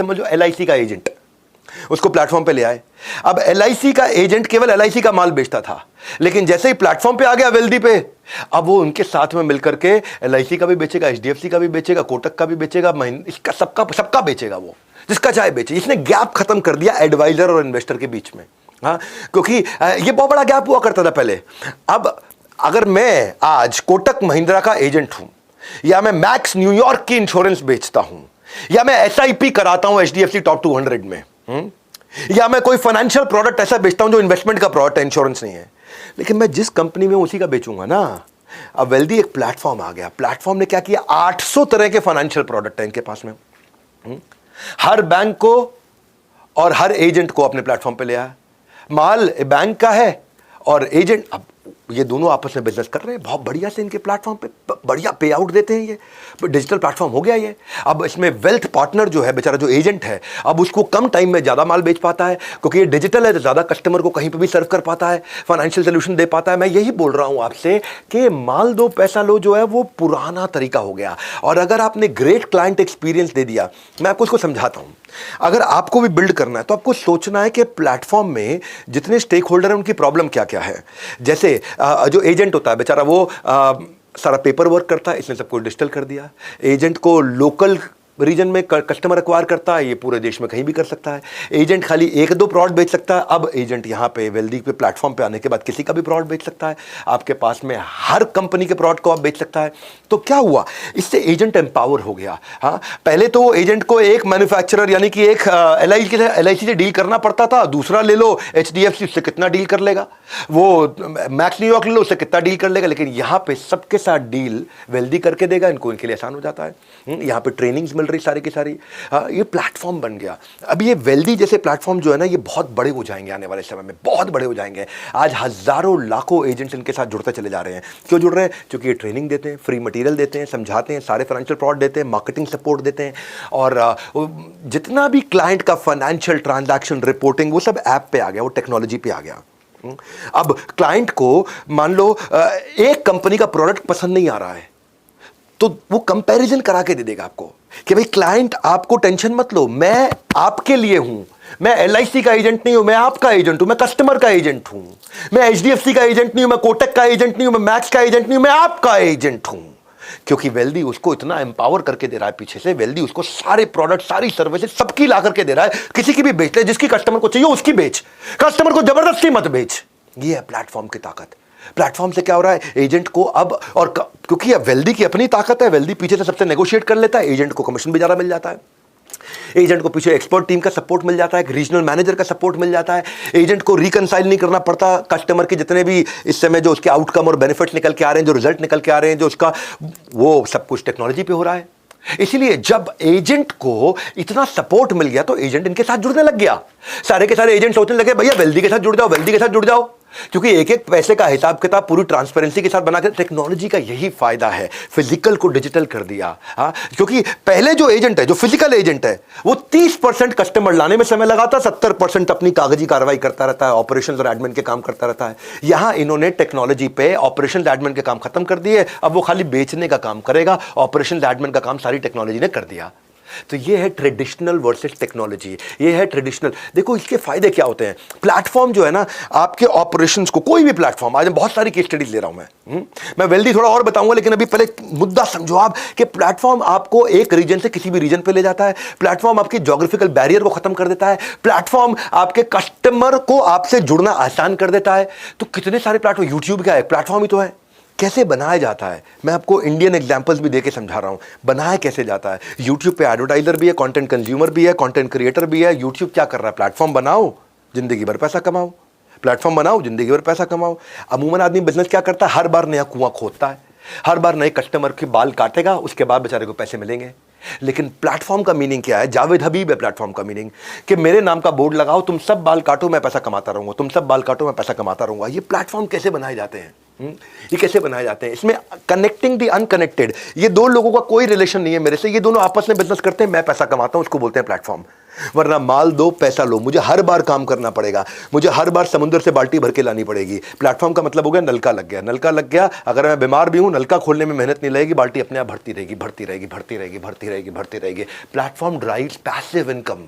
समझ लो LIC का agent, उसको प्लेटफॉर्म पे ले आए। अब LIC का एजेंट केवल LIC का माल बेचता था, लेकिन जैसे ही प्लेटफॉर्म पे आ गया वेल्दी पे, अब वो उनके साथ में मिलकर के LIC का भी बेचेगा, HDFC का भी बेचेगा, कोटक का भी बेचेगा, इसका सबका बेचेगा, वो जिसका चाहे बेचे। इसने गैप खत्म कर दिया एडवाइजर और इन्वेस्टर के बीच में। हाँ, क्योंकि ये बहुत बड़ा गैप हुआ करता था पहले। अब अगर मैं आज कोटक महिंद्रा का एजेंट हूं, या मैं मैक्स न्यूयॉर्क की इंश्योरेंस बेचता हूं, या मैं SIP कराता हूं HDFC टॉप 200 में, या मैं कोई फाइनेंशियल प्रोडक्ट ऐसा बेचता हूं जो इन्वेस्टमेंट का प्रोडक्ट है, इंश्योरेंस नहीं है, लेकिन मैं जिस कंपनी में उसी का बेचूंगा ना। अब वेल्दी एक प्लेटफॉर्म आ गया, प्लेटफॉर्म ने क्या किया, 800 तरह के फाइनेंशियल प्रोडक्ट है इनके पास में। हर बैंक को और हर एजेंट को अपने प्लेटफॉर्म पे ले आया। माल बैंक का है और एजेंट, अब ये दोनों आपस में बिजनेस कर रहे हैं बहुत बढ़िया से, इनके प्लेटफॉर्म पे बढ़िया पे आउट देते हैं। ये डिजिटल प्लेटफॉर्म हो गया ये। अब इसमें वेल्थ पार्टनर जो है बेचारा, जो एजेंट है, अब उसको कम टाइम में ज़्यादा माल बेच पाता है, क्योंकि ये डिजिटल है तो ज़्यादा कस्टमर को कहीं पर भी सर्व कर पाता है, फाइनेंशियल सोल्यूशन दे पाता है। मैं यही बोल रहा हूँ आपसे कि माल दो पैसा लो जो है वो पुराना तरीका हो गया। और अगर आपने ग्रेट क्लाइंट एक्सपीरियंस दे दिया, मैं आपको उसको समझाता हूँ। अगर आपको भी बिल्ड करना है तो आपको सोचना है कि प्लेटफॉर्म में जितने स्टेक होल्डर हैं उनकी प्रॉब्लम क्या क्या है। जैसे जो एजेंट होता है बेचारा, वो सारा पेपर वर्क करता है, इसने सब कुछ डिजिटल कर दिया। एजेंट को लोकल रीजन में कस्टमर एक्वायर करता है, ये पूरे देश में कहीं भी कर सकता है। एजेंट खाली 1-2 प्रोडक्ट बेच सकता है, अब एजेंट यहाँ पे वेल्दी पे प्लेटफॉर्म पे आने के बाद किसी का भी प्रोडक्ट बेच सकता है। आपके पास में हर कंपनी के प्रोडक्ट को आप बेच सकता है। तो क्या हुआ, इससे एजेंट एम्पावर हो गया। हाँ, पहले तो वो एजेंट को एक मैन्युफैक्चरर यानी कि एक LIC से डील करना पड़ता था, दूसरा ले लो HDFC, उससे कितना डील कर लेगा, वो मैक्स न्यूयॉर्क ले लो, उससे कितना डील कर लेगा। लेकिन यहाँ पे सबके साथ डील वेल्दी करके देगा, इनको इनके लिए आसान हो जाता है। यहाँ पे ट्रेनिंग्स मिल रही सारी की सारी। ये प्लेटफॉर्म बन गया। अब ये वेल्दी जैसे प्लेटफॉर्म जो है ना, ये बहुत बड़े हो जाएंगे आने वाले समय में, बहुत बड़े हो जाएंगे। आज हजारों लाखों एजेंट्स इनके साथ जुड़ते चले जा रहे हैं। क्यों जुड़ रहे हैं? क्योंकि ये ट्रेनिंग देते हैं, फ्री मटेरियल देते हैं, समझाते हैं, सारे फाइनेंशियल प्रोडक्ट देते हैं, मार्केटिंग सपोर्ट देते हैं, और जितना भी क्लाइंट का फाइनेंशियल ट्रांजैक्शन रिपोर्टिंग वो सब ऐप पे आ गया, वो टेक्नोलॉजी पे आ गया। अब क्लाइंट को मान लो एक कंपनी का प्रोडक्ट पसंद नहीं आ रहा है, तो वो कंपैरिजन करा के दे देगा आपको कि भाई क्लाइंट आपको टेंशन मत लो, मैं आपके लिए हूं, मैं LIC का एजेंट नहीं हूं, मैं आपका एजेंट हूं, मैं कस्टमर का एजेंट हूं, मैं HDFC का एजेंट नहीं हूं, मैं कोटक का एजेंट नहीं हूं, मैं मैक्स का एजेंट नहीं हूं, मैं आपका एजेंट हूं। क्योंकि वेल्दी उसको इतना एम्पावर करके दे रहा है, पीछे से वेल्दी उसको सारे प्रोडक्ट, सारी सर्विसेज सबकी ला करके दे रहा है। किसी की भी बेच ले, जिसकी कस्टमर को चाहिए उसकी बेच, कस्टमर को जबरदस्ती मत बेच। ये है प्लेटफॉर्म की ताकत। प्लेटफॉर्म से क्या हो रहा है, एजेंट को अब, और क्योंकि अब वेल्दी की अपनी ताकत है, वेल्दी पीछे से सबसे नेगोशिएट कर लेता है, एजेंट को कमीशन भी ज्यादा मिल जाता है, एजेंट को पीछे एक्सपर्ट टीम का सपोर्ट मिल जाता है, रीजनल मैनेजर का सपोर्ट मिल जाता है, एजेंट को रिकंसाइल नहीं करना पड़ता कस्टमर के जितने भी इस समय जो उसके आउटकम और बेनिफिट्स निकल के आ रहे हैं, जो रिजल्ट निकल के आ रहे हैं, जो उसका, वो सब कुछ टेक्नोलॉजी पे हो रहा है। इसलिए जब एजेंट को इतना सपोर्ट मिल गया तो एजेंट इनके साथ जुड़ने लग गया। सारे के सारे एजेंट सोचने लगे भैया वेल्दी के साथ जुड़ जाओ, वेल्दी के साथ जुड़ जाओ, क्योंकि एक एक पैसे का हिसाब किताब पूरी ट्रांसपेरेंसी के साथ बना के। टेक्नोलॉजी का यही फायदा है, फिजिकल को डिजिटल कर दिया। हाँ, क्योंकि पहले जो एजेंट है, जो फिजिकल एजेंट है, वो 30% कस्टमर लाने में समय लगाता, 70% अपनी कागजी कार्रवाई करता रहता है, ऑपरेशंस और एडमिन के काम करता रहता है। यहां इन्होंने टेक्नोलॉजी पे ऑपरेशंस एडमिन के काम खत्म कर दिए, अब वो खाली बेचने का काम करेगा, ऑपरेशंस एडमिन का काम सारी टेक्नोलॉजी ने कर दिया। तो ये है ट्रेडिशनल वर्सेस टेक्नोलॉजी, ये है ट्रेडिशनल। देखो इसके फायदे क्या होते हैं। प्लेटफॉर्म जो है ना, आपके ऑपरेशंस को, कोई भी प्लेटफॉर्म, आज बहुत सारी केस स्टडीज ले रहा हूं मैं वेल्दी थोड़ा और बताऊंगा, लेकिन अभी पहले मुद्दा समझो आप कि प्लेटफॉर्म आपको एक रीजन से किसी भी रीजन पे ले जाता है, प्लेटफॉर्म आपकी ज्योग्राफिकल बैरियर को खत्म कर देता है, प्लेटफॉर्म आपके कस्टमर को आपसे जुड़ना आसान कर देता है। तो कितने सारे प्लेटफॉर्म, यूट्यूब क्या है, प्लेटफॉर्म ही तो है। कैसे बनाया जाता है, मैं आपको इंडियन एग्जांपल्स भी देके समझा रहा हूं, बनाया कैसे जाता है। यूट्यूब पे एडवर्टाइजर भी है, कंटेंट कंज्यूमर भी है, कंटेंट क्रिएटर भी है। यूट्यूब क्या कर रहा है, प्लेटफॉर्म बनाओ, जिंदगी भर पैसा कमाओ, प्लेटफॉर्म बनाओ, जिंदगी भर पैसा कमाओ। अमूमन आदमी बिजनेस क्या करता है, हर बार नया कुआं खोदता है, हर बार नए कस्टमर के बाल काटेगा, उसके बाद बेचारे को पैसे मिलेंगे। लेकिन प्लेटफॉर्म का मीनिंग क्या है, जावेद हबीब है प्लेटफॉर्म का मीनिंग, कि मेरे नाम का बोर्ड लगाओ, तुम सब बाल काटो मैं पैसा कमाता रहूंगा, तुम सब बाल काटो मैं पैसा कमाता रहूंगा। ये प्लेटफॉर्म कैसे बनाए जाते हैं। ये कैसे बनाए जाते हैं? इसमें कनेक्टिंग दी अनकनेक्टेड, ये दो लोगों का कोई रिलेशन नहीं है मेरे से, ये दोनों आपस में बिजनेस करते हैं, मैं पैसा कमाता हूं, उसको बोलते हैं प्लेटफॉर्म। वरना माल दो पैसा लो, मुझे हर बार काम करना पड़ेगा, मुझे हर बार समुद्र से बाल्टी भर के लानी पड़ेगी। प्लेटफॉर्म का मतलब हो गया नलका लग गया, नलका लग गया, अगर मैं बीमार भी हूं नलका खोलने में मेहनत नहीं लगेगी, बाल्टी अपने आप भरती रहेगी, भरती रहेगी, भरती रहेगी, भरती रहेगी, भरती रहेगी। Platform drives passive income.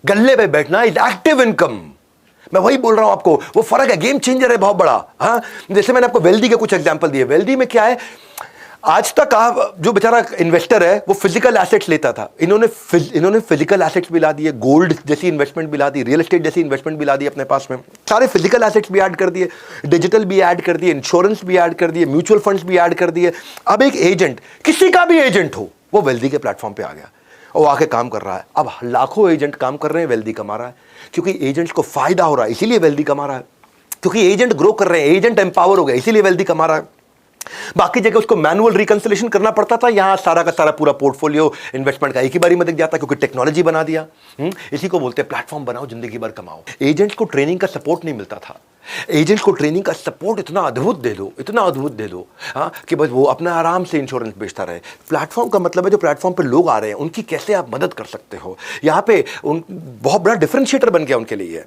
गल्ले पे बैठना इज एक्टिव इनकम। मैं वही बोल रहा हूं आपको, वो फर्क है, गेम चेंजर है बहुत बड़ा। हाँ, जैसे मैंने आपको वेल्दी के कुछ एग्जांपल दिए। वेल्दी में क्या है, आज तक जो बेचारा इन्वेस्टर है वो फिजिकल एसेट्स लेता था, इन्होंने फिजिकल एसेट्स भी ला दिए, गोल्ड जैसी इन्वेस्टमेंट भी ला दी, रियल एस्टेट जैसी इन्वेस्टमेंट भी ला दी अपने पास में, सारे फिजिकल एसेट्स भी ऐड कर दिए, डिजिटल भी ऐड कर दिए, इंश्योरेंस भी ऐड कर दिए, म्यूचुअल फंड्स भी ऐड कर दिए। अब एक एजेंट, किसी का भी एजेंट हो, वो वेल्दी के प्लेटफॉर्म पे आ गया और वो आके काम कर रहा है। अब लाखों एजेंट काम कर रहे हैं, वेल्दी कमा रहा है, क्योंकि एजेंट्स को फायदा हो रहा है, इसीलिए वेल्दी कमा रहा है। क्योंकि एजेंट ग्रो कर रहे हैं, एजेंट एम्पावर हो गया, इसीलिए वेल्दी कमा रहा है। बाकी जगह उसको मैनुअल रिकंसिलेशन करना पड़ता था, यहां सारा का सारा पूरा पोर्टफोलियो इन्वेस्टमेंट का एक ही बारी में दिख जाता, क्योंकि टेक्नोलॉजी बना दिया। इसी को बोलते हैं प्लेटफॉर्म बनाओ, जिंदगी भर कमाओ। एजेंट्स को ट्रेनिंग का सपोर्ट नहीं मिलता था, एजेंट्स को ट्रेनिंग का सपोर्ट इतना अद्भुत दे दो, इतना अद्भुत दे दो, हाँ, कि बस वो अपना आराम से इंश्योरेंस बेचता रहे। प्लेटफॉर्म का मतलब है जो प्लेटफॉर्म पे लोग आ रहे हैं उनकी कैसे आप मदद कर सकते हो। यहाँ पे बहुत बड़ा डिफरेंशिएटर बन गया उनके लिए।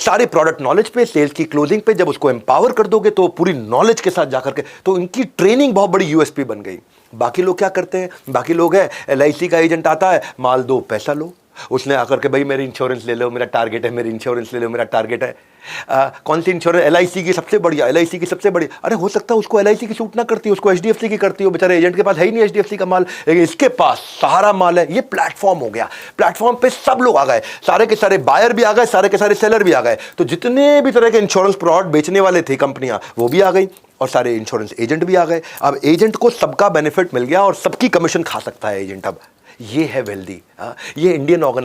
सारे प्रोडक्ट नॉलेज पे, सेल्स की क्लोजिंग पे जब उसको एम्पावर कर दोगे तो पूरी नॉलेज के साथ जाकर के, तो इनकी ट्रेनिंग बहुत बड़ी यूएसपी बन गई। बाकी लोग क्या करते हैं, बाकी लोग है एलआईसी का एजेंट आता है, माल दो पैसा लो, उसने आकर के भाई मेरी इंश्योरेंस ले लो, मेरा टारगेट है, मेरी इंश्योरेंस ले लो, मेरा टारगेट है। कौन सी इंश्योरेंस? एलआईसी की सबसे बढ़िया, एलआईसी की सबसे बढ़िया। अरे हो सकता है उसको एलआईसी की सूट ना करती, उसको एचडीएफसी की करती हो, बेचारे एजेंट के पास है ही नहीं एचडीएफसी का माल, लेकिन इसके पास सहारा माल है। ये प्लेटफॉर्म हो गया, प्लेटफॉर्म पे सब लोग आ गए, सारे के सारे बायर भी आ गए, सारे के सारे सेलर भी आ गए। तो जितने भी तरह के इंश्योरेंस प्रोडक्ट बेचने वाले थे कंपनियां, वो भी आ गई और सारे इंश्योरेंस एजेंट भी आ गए। अब एजेंट को सबका बेनिफिट मिल गया और सबकी कमीशन खा सकता है एजेंट। अब ये है वेल्दी, ये इंडियन ऑर्गेनाइजेशन